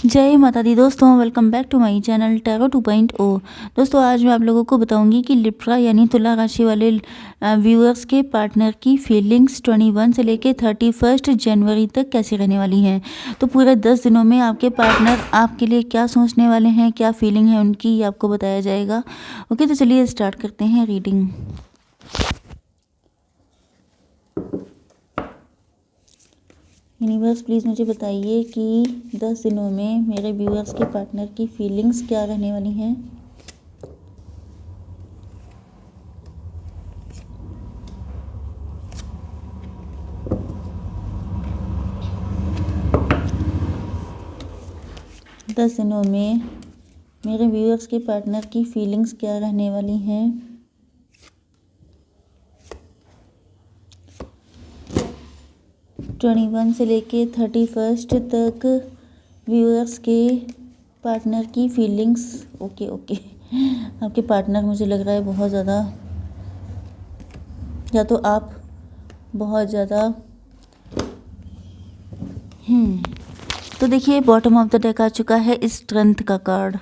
जय माता दी दोस्तों, welcome back to my channel tarot 2.0। दोस्तों आज मैं आप लोगों को बताऊंगी कि लिब्रा यानी तुला राशि वाले व्यूअर्स के पार्टनर की फीलिंग्स 21 से लेके 31 जनवरी तक कैसी रहने वाली हैं। तो पूरे 10 दिनों में आपके पार्टनर आपके लिए क्या सोचने वाले हैं, क्या फीलिंग है उनकी, ये आपको बताया जाएगा। ओके, तो चलिए स्टार्ट करते हैं रीडिंग। यूनिवर्स प्लीज़ मुझे बताइए कि 10 दिनों में मेरे व्यूअर्स के पार्टनर की फीलिंग्स क्या रहने वाली हैं। दस दिनों में मेरे व्यूअर्स के पार्टनर की फीलिंग्स क्या रहने वाली हैं। ट्वेंटी वन से लेके 31 तक व्यूअर्स के पार्टनर की फीलिंग्स। ओके आपके पार्टनर मुझे लग रहा है बहुत ज़्यादा, या तो आप बहुत ज़्यादा तो देखिए बॉटम ऑफ द डेक आ चुका है स्ट्रेंथ का कार्ड।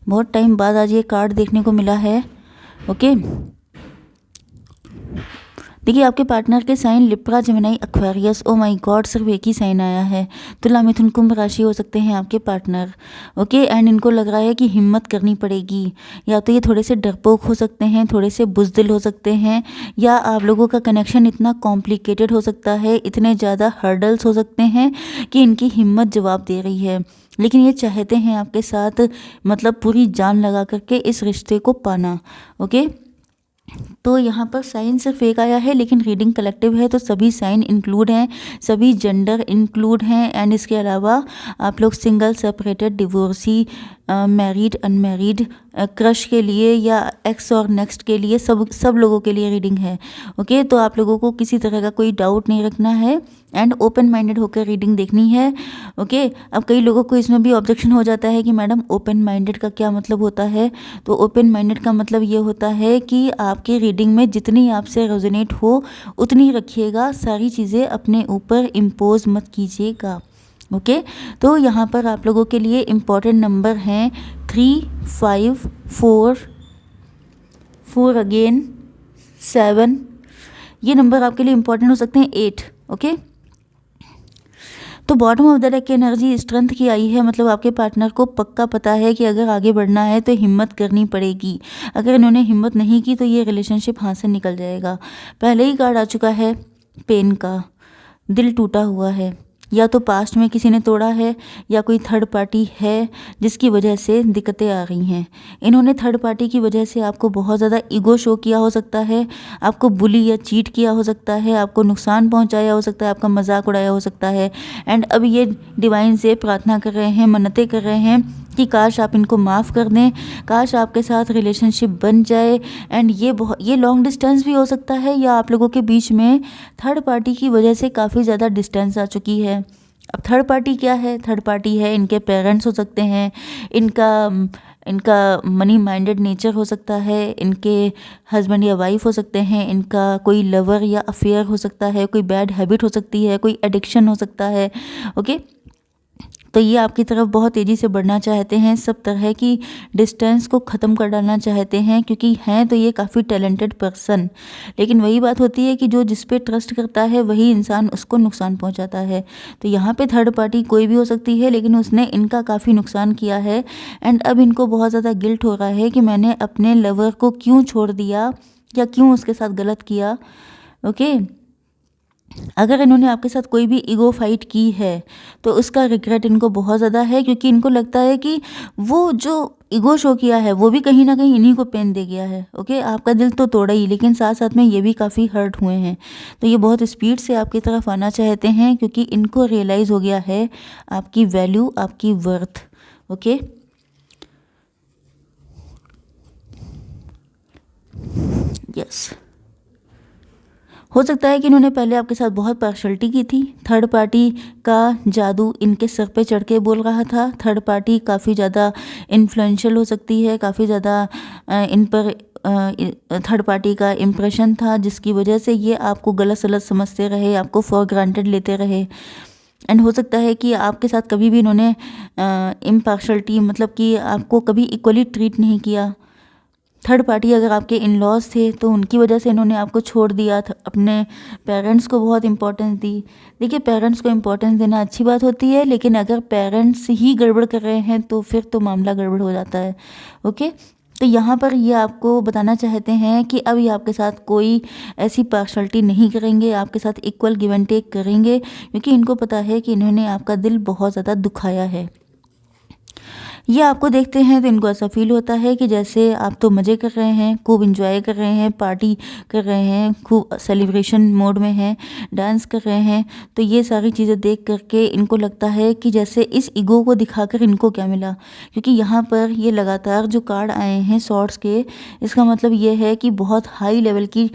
बहुत टाइम बाद आज ये कार्ड देखने को मिला है। ओके, देखिए आपके पार्टनर के sign Libra, Gemini, Aquarius. Oh my God, सिर्फ एक ही साइन आया है। तुला, मिथुन, कुंभ राशि हो सकते हैं आपके पार्टनर। ओके, एंड इनको लग रहा है कि हिम्मत करनी पड़ेगी। या तो ये थोड़े से डरपोक हो सकते हैं, थोड़े से बुज़दिल हो सकते हैं, या आप लोगों का कनेक्शन इतना कॉम्प्लिकेटेड हो सकता है, इतने ज़्यादा हर्डल्स हो सकते हैं कि इनकी हिम्मत जवाब दे रही है। लेकिन ये चाहते हैं आपके साथ मतलब पूरी जान लगा करके इस रिश्ते को पाना। ओके, तो यहाँ पर साइन सिर्फ एक आया है, लेकिन रीडिंग कलेक्टिव है तो सभी साइन इंक्लूड हैं, सभी जेंडर इंक्लूड हैं। एंड इसके अलावा आप लोग single, separated, divorcee, married, unmarried, crush के लिए या एक्स और नेक्स्ट के लिए सब लोगों के लिए रीडिंग है। ओके, तो आप लोगों को किसी तरह का कोई डाउट नहीं रखना है एंड ओपन माइंडेड होकर रीडिंग देखनी है। ओके, अब कई लोगों को इसमें भी ऑब्जेक्शन हो जाता है कि मैडम ओपन माइंडेड का क्या मतलब होता है। तो ओपन माइंडेड का मतलब ये होता है कि आपकी रीडिंग में जितनी आपसे रेजोनेट हो उतनी रखिएगा, सारी चीज़ें अपने ऊपर इम्पोज मत कीजिएगा। ओके, तो यहाँ पर आप लोगों के लिए इम्पॉर्टेंट नंबर हैं 3, 5, 4 अगेन, 7। ये नंबर आपके लिए इम्पॉर्टेंट हो सकते हैं, 8। ओके, तो बॉटम ऑफ द डेक की एनर्जी स्ट्रेंथ की आई है, मतलब आपके पार्टनर को पक्का पता है कि अगर आगे बढ़ना है तो हिम्मत करनी पड़ेगी। अगर इन्होंने हिम्मत नहीं की तो ये रिलेशनशिप हाथ से निकल जाएगा। पहले ही कार्ड आ चुका है पेन का, दिल टूटा हुआ है। या तो पास्ट में किसी ने तोड़ा है या कोई थर्ड पार्टी है जिसकी वजह से दिक्कतें आ रही हैं। इन्होंने थर्ड पार्टी की वजह से आपको बहुत ज़्यादा ईगो शो किया हो सकता है, आपको बुली या चीट किया हो सकता है, आपको नुकसान पहुंचाया हो सकता है, आपका मजाक उड़ाया हो सकता है। एंड अब ये डिवाइन से प्रार्थना कर रहे हैं, मन्नतें कर रहे हैं कि काश आप इनको माफ़ कर दें, काश आपके साथ रिलेशनशिप बन जाए। एंड ये लॉन्ग डिस्टेंस भी हो सकता है, या आप लोगों के बीच में थर्ड पार्टी की वजह से काफ़ी ज़्यादा डिस्टेंस आ चुकी है। अब थर्ड पार्टी क्या है? थर्ड पार्टी है इनके पेरेंट्स हो सकते हैं, इनका मनी माइंडेड नेचर हो सकता है, इनके हस्बैंड या वाइफ हो सकते हैं, इनका कोई लवर या अफेयर हो सकता है, कोई बैड हैबिट हो सकती है, कोई एडिक्शन हो सकता है। ओके, तो ये आपकी तरफ बहुत तेज़ी से बढ़ना चाहते हैं, सब तरह की डिस्टेंस को ख़त्म कर डालना चाहते हैं, क्योंकि हैं तो ये काफ़ी टैलेंटेड पर्सन। लेकिन वही बात होती है कि जो जिस पे ट्रस्ट करता है वही इंसान उसको नुकसान पहुंचाता है। तो यहाँ पे थर्ड पार्टी कोई भी हो सकती है, लेकिन उसने इनका काफ़ी नुकसान किया है। एंड अब इनको बहुत ज़्यादा गिल्ट हो रहा है कि मैंने अपने लवर को क्यों छोड़ दिया या क्यों उसके साथ गलत किया। ओके, अगर इन्होंने आपके साथ कोई भी ईगो फाइट की है तो उसका रिग्रेट इनको बहुत ज़्यादा है, क्योंकि इनको लगता है कि वो जो ईगो शो किया है वो भी कहीं ना कहीं इन्हीं को पेन दे गया है। ओके, आपका दिल तो तोड़ा ही, लेकिन साथ साथ में ये भी काफ़ी हर्ट हुए हैं। तो ये बहुत स्पीड से आपकी तरफ आना चाहते हैं, क्योंकि इनको रियलाइज़ हो गया है आपकी वैल्यू, आपकी वर्थ। ओके, यस, हो सकता है कि इन्होंने पहले आपके साथ बहुत पार्शलिटी की थी। थर्ड पार्टी का जादू इनके सर पे चढ़ के बोल रहा था। थर्ड पार्टी काफ़ी ज़्यादा इन्फ्लुएंशियल हो सकती है, काफ़ी ज़्यादा इन पर थर्ड पार्टी का इम्प्रेशन था, जिसकी वजह से ये आपको गलत सलत समझते रहे, आपको फॉर ग्रांटेड लेते रहे। एंड हो सकता है कि आपके साथ कभी भी इन्होंने इम्पार्शलिटी मतलब कि आपको कभी इक्वली ट्रीट नहीं किया। थर्ड पार्टी अगर आपके इन लॉज थे तो उनकी वजह से इन्होंने आपको छोड़ दिया था, अपने पेरेंट्स को बहुत इंपॉर्टेंस दी। देखिए, पेरेंट्स को इंपॉर्टेंस देना अच्छी बात होती है, लेकिन अगर पेरेंट्स ही गड़बड़ कर रहे हैं तो फिर तो मामला गड़बड़ हो जाता है। ओके, तो यहाँ पर ये आपको बताना चाहते हैं कि अब ये आपके साथ कोई ऐसी पार्शलिटी नहीं करेंगे, आपके साथ इक्वल गिव एंड टेक करेंगे, क्योंकि इनको पता है कि इन्होंने आपका दिल बहुत ज़्यादा दुखाया है। ये आपको देखते हैं तो इनको ऐसा फील होता है कि जैसे आप तो मज़े कर रहे हैं, खूब इंजॉय कर रहे हैं, पार्टी कर रहे हैं, खूब सेलिब्रेशन मोड में हैं, डांस कर रहे हैं। तो ये सारी चीज़ें देख करके इनको लगता है कि जैसे इस ईगो को दिखाकर इनको क्या मिला, क्योंकि यहाँ पर ये लगातार जो कार्ड आए हैं सॉर्ड्स के, इसका मतलब ये है कि बहुत हाई लेवल की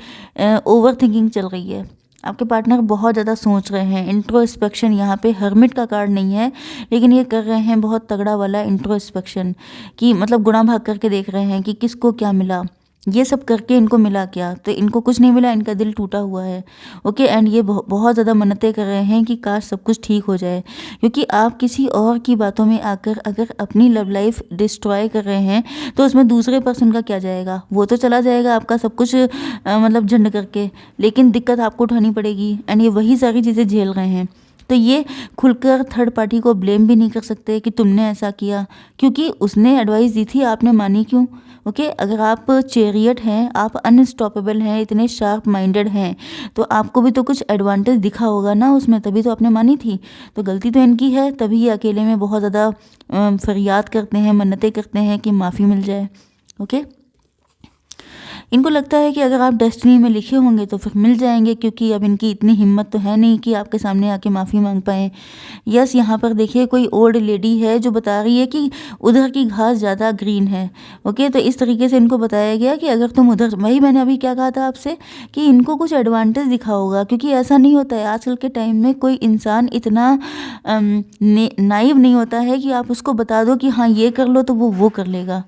ओवर थिंकिंग चल रही है। आपके पार्टनर बहुत ज़्यादा सोच रहे हैं। इंट्रोस्पेक्शन, यहाँ पे हर्मिट का कार्ड नहीं है, लेकिन ये कर रहे हैं बहुत तगड़ा वाला इंट्रोस्पेक्शन, कि मतलब गुणा भाग करके देख रहे हैं कि किसको क्या मिला, ये सब करके इनको मिला क्या। तो इनको कुछ नहीं मिला, इनका दिल टूटा हुआ है। ओके, एंड ये बहुत ज़्यादा मन्नतें कर रहे हैं कि काश सब कुछ ठीक हो जाए, क्योंकि आप किसी और की बातों में आकर अगर अपनी लव लाइफ डिस्ट्रॉय कर रहे हैं तो उसमें दूसरे पर्सन का क्या जाएगा। वो तो चला जाएगा आपका सब कुछ मतलब झंड करके, लेकिन दिक्कत आपको उठानी पड़ेगी, एंड ये वही सारी चीज़ें झेल रहे हैं। तो ये खुलकर थर्ड पार्टी को ब्लेम भी नहीं कर सकते कि तुमने ऐसा किया, क्योंकि उसने एडवाइस दी थी, आपने मानी क्यों। ओके, अगर आप चेरियट हैं, आप अनस्टॉपेबल हैं, इतने शार्प माइंडेड हैं, तो आपको भी तो कुछ एडवांटेज दिखा होगा ना उसमें, तभी तो आपने मानी थी। तो गलती तो इनकी है, तभी ये अकेले में बहुत ज़्यादा फरियाद करते हैं, मन्नतें करते हैं कि माफ़ी मिल जाए। ओके, इनको लगता है कि अगर आप डेस्टिनी में लिखे होंगे तो फिर मिल जाएंगे, क्योंकि अब इनकी इतनी हिम्मत तो है नहीं कि आपके सामने आके माफ़ी मांग पाएँ। यस, यहाँ पर देखिए कोई ओल्ड लेडी है जो बता रही है कि उधर की घास ज़्यादा ग्रीन है। ओके, तो इस तरीके से इनको बताया गया कि अगर तुम उधर, वही मैंने अभी क्या कहा था आपसे कि इनको कुछ एडवांटेज दिखा होगा, क्योंकि ऐसा नहीं होता है आजकल के टाइम में, कोई इंसान इतना नाइव नहीं होता है कि आप उसको बता दो कि हाँ ये कर लो तो वो कर लेगा।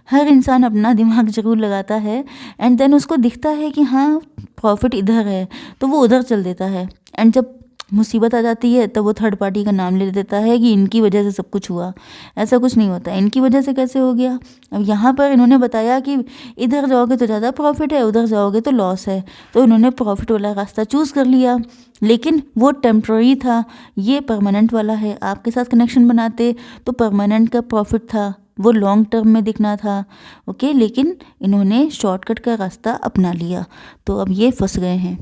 हर इंसान अपना दिमाग ज़रूर लगाता है, एंड देन उसको दिखता है कि हाँ प्रॉफिट इधर है तो वो उधर चल देता है, एंड जब मुसीबत आ जाती है तब वो थर्ड पार्टी का नाम ले देता है कि इनकी वजह से सब कुछ हुआ। ऐसा कुछ नहीं होता, इनकी वजह से कैसे हो गया। अब यहाँ पर इन्होंने बताया कि इधर जाओगे तो ज़्यादा प्रॉफिट है, उधर जाओगे तो लॉस है, तो इन्होंने प्रॉफिट वाला रास्ता चूज़ कर लिया, लेकिन वो टेम्प्ररी था, ये परमानेंट वाला है। आपके साथ कनेक्शन बनाते तो परमानेंट का प्रॉफिट था, वो लॉन्ग टर्म में दिखना था। ओके, लेकिन इन्होंने शॉर्टकट का रास्ता अपना लिया, तो अब ये फंस गए हैं।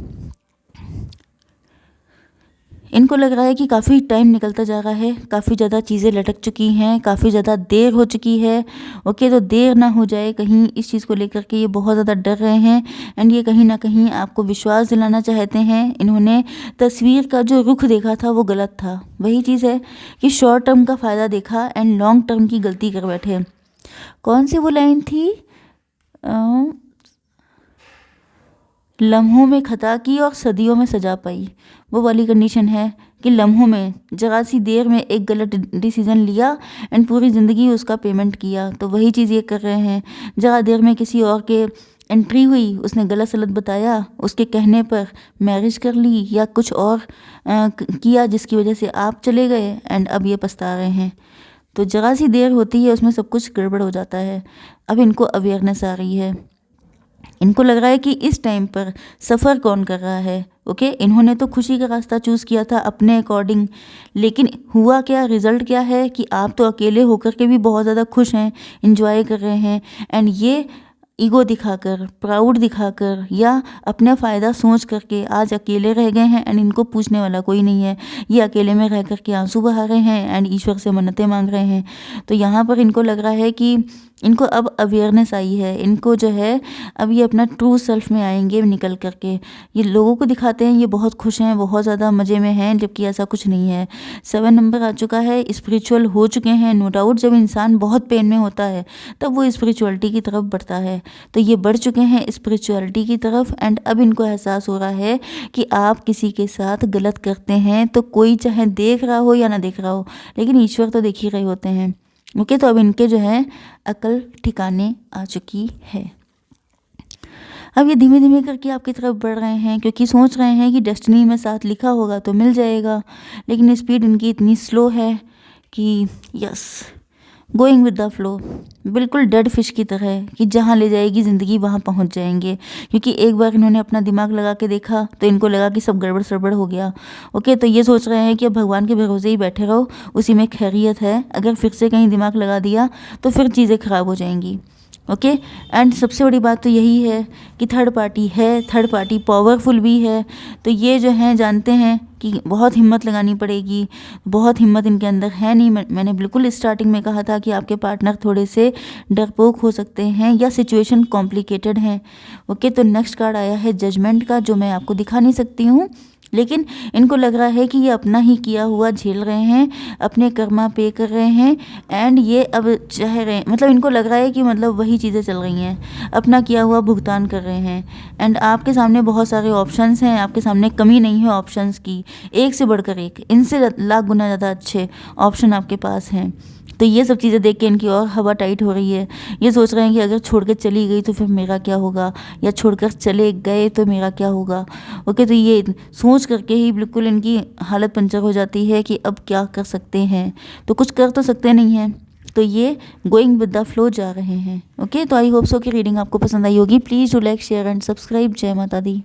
इनको लग रहा है कि काफ़ी टाइम निकलता जा रहा है, काफ़ी ज़्यादा चीज़ें लटक चुकी हैं, काफ़ी ज़्यादा देर हो चुकी है। ओके, तो देर ना हो जाए कहीं, इस चीज़ को लेकर के ये बहुत ज़्यादा डर रहे हैं, एंड ये कहीं ना कहीं आपको विश्वास दिलाना चाहते हैं। इन्होंने तस्वीर का जो रुख देखा था वो गलत था। वही चीज़ है कि शॉर्ट टर्म का फ़ायदा देखा एंड लॉन्ग टर्म की गलती कर बैठे। कौन सी वो लाइन थी, लम्हों में खता की और सदियों में सजा पाई, वो वाली कंडीशन है कि लम्हों में, जरा सी देर में एक गलत डिसीज़न लिया एंड पूरी ज़िंदगी उसका पेमेंट किया। तो वही चीज़ ये कर रहे हैं, जरा देर में किसी और के एंट्री हुई, उसने गलत सलत बताया, उसके कहने पर मैरिज कर ली या कुछ और किया जिसकी वजह से आप चले गए, एंड अब ये पछता रहे हैं। तो जरा सी देर होती है उसमें सब कुछ गड़बड़ हो जाता है। अब इनको अवेयरनेस आ रही है, इनको लग रहा है कि इस टाइम पर सफ़र कौन कर रहा है। ओके, इन्होंने तो खुशी का रास्ता चूज़ किया था अपने अकॉर्डिंग, लेकिन हुआ क्या, रिज़ल्ट क्या है कि आप तो अकेले होकर के भी बहुत ज़्यादा खुश हैं, इंजॉय कर रहे हैं, एंड ये ईगो दिखाकर, प्राउड दिखाकर या अपना फ़ायदा सोच करके आज अकेले रह गए हैं, एंड इनको पूछने वाला कोई नहीं है। ये अकेले में रह करके आंसू बहा रहे हैं एंड ईश्वर से मन्नतें मांग रहे हैं। तो यहाँ पर इनको लग रहा है कि इनको अब अवेयरनेस आई है, इनको जो है अब ये अपना ट्रू सेल्फ में आएंगे निकल करके। ये लोगों को दिखाते हैं ये बहुत खुश हैं, बहुत ज़्यादा मज़े में हैं, जबकि ऐसा कुछ नहीं है। 7 नंबर आ चुका है, स्पिरिचुअल हो चुके हैं। नो डाउट जब इंसान बहुत पेन में होता है तब वो स्पिरिचुअलिटी की तरफ बढ़ता है, तो ये बढ़ चुके हैं स्पिरिचुअलिटी की तरफ, एंड अब इनको एहसास हो रहा है कि आप किसी के साथ गलत करते हैं तो कोई चाहे देख रहा हो या ना देख रहा हो, लेकिन ईश्वर तो देख ही रहे होते हैं। ओके, तो अब इनके जो है अकल ठिकाने आ चुकी है। अब ये धीमे धीमे करके आपकी तरफ बढ़ रहे हैं, क्योंकि सोच रहे हैं कि डेस्टिनी में साथ लिखा होगा तो मिल जाएगा, लेकिन स्पीड इनकी इतनी स्लो है कि yes, going with the flow, बिल्कुल डेड फिश की तरह कि जहाँ ले जाएगी ज़िंदगी वहाँ पहुँच जाएंगे। क्योंकि एक बार इन्होंने अपना दिमाग लगा के देखा तो इनको लगा कि सब गड़बड़ सड़बड़ हो गया। ओके, तो ये सोच रहे हैं कि अब भगवान के भरोसे ही बैठे रहो, उसी में खैरियत है। अगर फिर से कहीं दिमाग लगा दिया तो फिर चीज़ें ख़राब हो जाएंगी। ओके, एंड सबसे बड़ी बात तो यही है कि थर्ड पार्टी है, थर्ड पार्टी पावरफुल भी है। तो ये जो हैं जानते हैं कि बहुत हिम्मत लगानी पड़ेगी, बहुत हिम्मत इनके अंदर है नहीं। मैंने बिल्कुल स्टार्टिंग में कहा था कि आपके पार्टनर थोड़े से डरपोक हो सकते हैं या सिचुएशन कॉम्प्लिकेटेड हैं। ओके, तो नेक्स्ट कार्ड आया है जजमेंट का, जो मैं आपको दिखा नहीं सकती हूँ, लेकिन इनको लग रहा है कि ये अपना ही किया हुआ झेल रहे हैं, अपने कर्मा पे कर रहे हैं, एंड ये अब चाह रहे हैं, मतलब इनको लग रहा है कि मतलब वही चीज़ें चल रही हैं, अपना किया हुआ भुगतान कर रहे हैं। एंड आपके सामने बहुत सारे ऑप्शंस हैं, आपके सामने कमी नहीं है ऑप्शंस की, एक से बढ़कर एक, इनसे लाख गुना ज़्यादा अच्छे ऑप्शन आपके पास हैं। तो ये सब चीज़ें देख के इनकी और हवा टाइट हो रही है। ये सोच रहे हैं कि अगर छोड़ के चली गई तो फिर मेरा क्या होगा, या छोड़कर चले गए तो मेरा क्या होगा। ओके, तो ये सोच करके ही बिल्कुल इनकी हालत पंचर हो जाती है कि अब क्या कर सकते हैं, तो कुछ कर तो सकते नहीं हैं। तो ये गोइंग विद द फ्लो जा रहे हैं। ओके, तो आई होप सो कि रीडिंग आपको पसंद आई होगी। Please do like share and subscribe. जय माता दी।